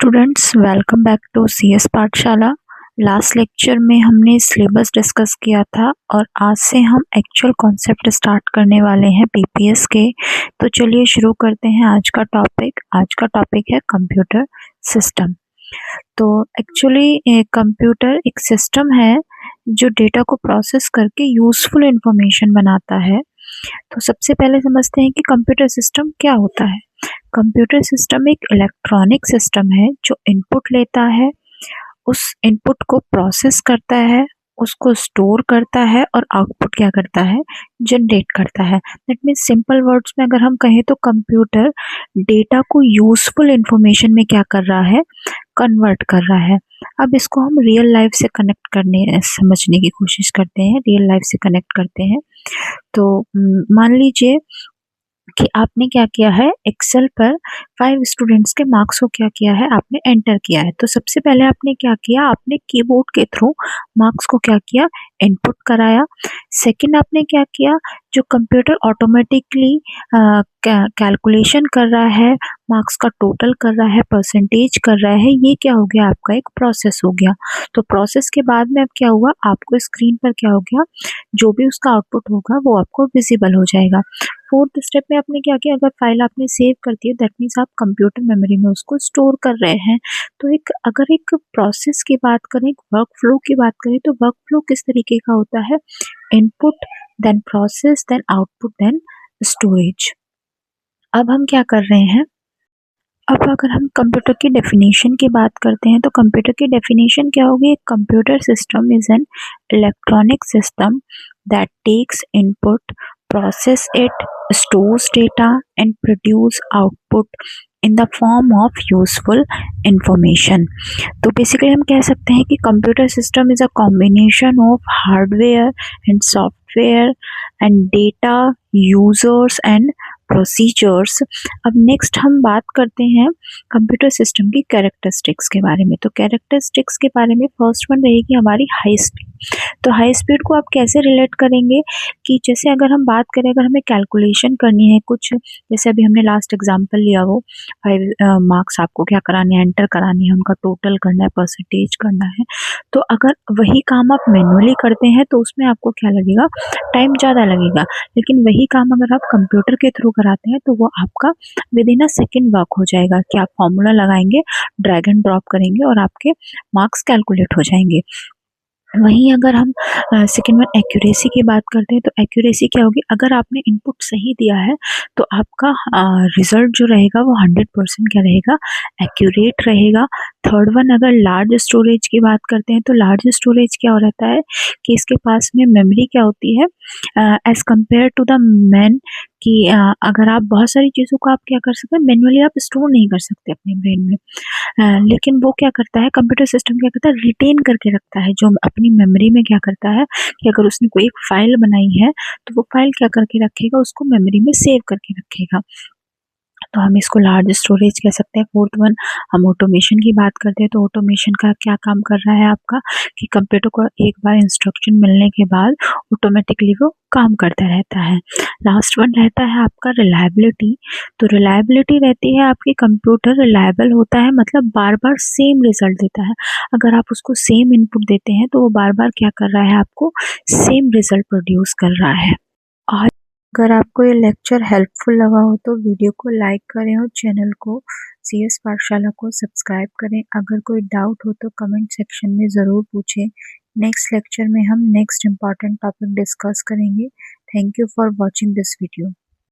Students, welcome back to CS Pathshala. Last lecture में हमने syllabus discuss किया था और आज से हम एक्चुअल कॉन्सेप्ट स्टार्ट करने वाले हैं पीपीएस के। तो चलिए शुरू करते हैं आज का टॉपिक। आज का टॉपिक है कंप्यूटर सिस्टम। तो एक्चुअली कंप्यूटर एक सिस्टम है जो डेटा को प्रोसेस करके यूजफुल इंफॉर्मेशन बनाता है। तो सबसे पहले समझते हैं कि कंप्यूटर सिस्टम क्या होता है। कंप्यूटर सिस्टम एक इलेक्ट्रॉनिक सिस्टम है जो इनपुट लेता है, उस इनपुट को प्रोसेस करता है, उसको स्टोर करता है और आउटपुट क्या करता है, जनरेट करता है। दैट मीन्स सिंपल वर्ड्स में अगर हम कहें तो कंप्यूटर डेटा को यूजफुल इंफॉर्मेशन में क्या कर रहा है, कन्वर्ट कर रहा है। अब इसको हम रियल लाइफ से कनेक्ट करने समझने की कोशिश करते हैं, रियल लाइफ से कनेक्ट करते हैं। तो मान लीजिए कि आपने क्या किया है, एक्सेल पर 5 स्टूडेंट्स के मार्क्स को क्या किया है, आपने एंटर किया है। तो सबसे पहले आपने क्या किया, आपने कीबोर्ड के थ्रू मार्क्स को क्या किया, इनपुट कराया। सेकंड आपने क्या किया, जो कंप्यूटर ऑटोमेटिकली कैलकुलेशन कर रहा है, मार्क्स का टोटल कर रहा है, परसेंटेज कर रहा है, ये क्या हो गया, आपका एक प्रोसेस हो गया। तो प्रोसेस के बाद में अब क्या हुआ, आपको स्क्रीन पर क्या हो गया, जो भी उसका आउटपुट होगा वो आपको विजिबल हो जाएगा। फोर्थ स्टेप में आपने क्या किया, अगर फाइल आपने सेव कर दी है दैट मीन्स आप कंप्यूटर मेमोरी में उसको स्टोर कर रहे हैं। तो अगर एक प्रोसेस की बात करें, एक वर्क फ्लो की बात करें, तो वर्क फ्लो किस तरीके का होता है, input then process then output then storage. अब हम क्या कर रहे हैं, अब अगर हम कंप्यूटर की डेफिनेशन की बात करते हैं तो कंप्यूटर की डेफिनेशन क्या होगी, computer system is an electronic system that takes input, process it, stores data and produce output in the form of useful information। तो बेसिकली हम कह सकते हैं कि computer system is a combination of hardware and software and data, users and procedures. अब next हम बात करते हैं कंप्यूटर सिस्टम की कैरेक्टरिस्टिक्स के बारे में। तो कैरेक्टरिस्टिक्स के बारे में फर्स्ट वन रहेगी हमारी हाई स्पीड। तो हाई स्पीड को आप कैसे रिलेट करेंगे कि जैसे अगर हम बात करें, अगर हमें कैलकुलेशन करनी है कुछ, जैसे अभी हमने लास्ट एग्जांपल लिया, वो 5 मार्क्स आपको क्या कराने हैं, एंटर करानी है, उनका टोटल करना है, परसेंटेज करना है। तो अगर वही काम आप मैनुअली करते हैं तो उसमें आपको क्या लगेगा, टाइम ज़्यादा लगेगा। लेकिन वही काम अगर आप कंप्यूटर के थ्रू कराते हैं तो वो आपका with in a second work हो जाएगा कि आप फॉर्मूला लगाएंगे, ड्रैग एंड ड्रॉप करेंगे और आपके मार्क्स कैलकुलेट हो जाएंगे। वहीं अगर हम सेकेंड वन एक्यूरेसी की बात करते हैं तो एक्यूरेसी क्या होगी, अगर आपने इनपुट सही दिया है तो आपका रिजल्ट जो रहेगा वो 100% क्या रहेगा, एक्यूरेट रहेगा। थर्ड वन अगर लार्ज स्टोरेज की बात करते हैं तो लार्ज स्टोरेज क्या हो रहता है कि इसके पास में मेमोरी क्या होती है as compare to the man, कि अगर आप बहुत सारी चीज़ों को आप क्या कर सकते हैं, मैनुअली आप स्टोर नहीं कर सकते अपने ब्रेन में। लेकिन वो क्या करता है, कंप्यूटर सिस्टम क्या करता है, रिटेन करके रखता है, जो अपनी मेमोरी में क्या करता है कि अगर उसने कोई एक फाइल बनाई है तो वो फाइल क्या करके रखेगा, उसको मेमोरी में सेव करके रखेगा। तो हम इसको लार्ज स्टोरेज कह सकते हैं। फोर्थ वन हम ऑटोमेशन की बात करते हैं तो ऑटोमेशन का क्या काम कर रहा है आपका, कि कंप्यूटर को एक बार इंस्ट्रक्शन मिलने के बाद ऑटोमेटिकली वो काम करता रहता है। लास्ट वन रहता है आपका रिलायबिलिटी। तो रिलायबिलिटी रहती है आपकी, कंप्यूटर रिलायबल होता है, मतलब बार बार सेम रिजल्ट देता है। अगर आप उसको सेम इनपुट देते हैं तो वो बार बार क्या कर रहा है, आपको सेम रिजल्ट प्रोड्यूस कर रहा है। आज अगर आपको ये लेक्चर हेल्पफुल लगा हो तो वीडियो को लाइक करें और चैनल को सीएस पाठशाला को सब्सक्राइब करें। अगर कोई डाउट हो तो कमेंट सेक्शन में ज़रूर पूछें। नेक्स्ट लेक्चर में हम नेक्स्ट इम्पॉर्टेंट टॉपिक डिस्कस करेंगे। Thank you for watching this video.